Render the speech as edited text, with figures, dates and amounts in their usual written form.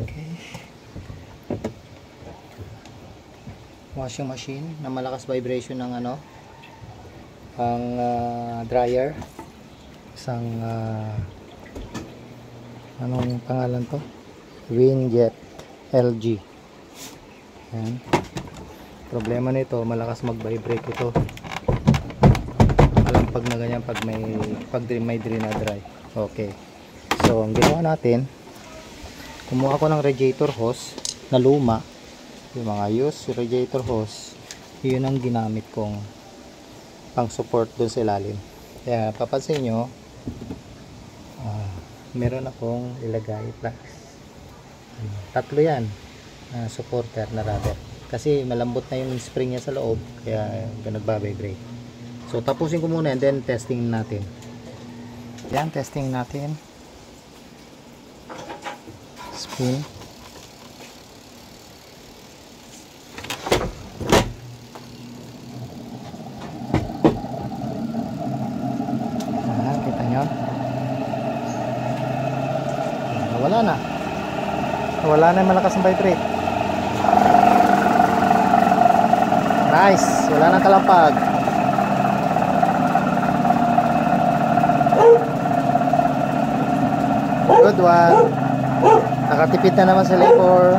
Okay. Washing machine na malakas vibration ng ano, ang dryer. Isang anong pangalan to? Winjet LG. Ayan. Problema nito, malakas mag-vibrate ito. Alam pag na ganyan, pag may drain na dry. Okay. So, ang ginawa natin, kumuha ko ng radiator hose na luma. Yung mga used radiator hose, yun ang ginamit kong pang support dun sa ilalim. Kaya papansin nyo, meron akong ilagay plus tatlo yan, supporter na rubber, kasi malambot na yung spring niya sa loob, kaya nagbabibrate. So tapusin ko muna and then testing natin. Yan, testing natin. Spin. Kita nyo, wala na yung malakas ng vibrate. Nice, wala nang kalampag. Good one. Nakatipid na naman sa labor.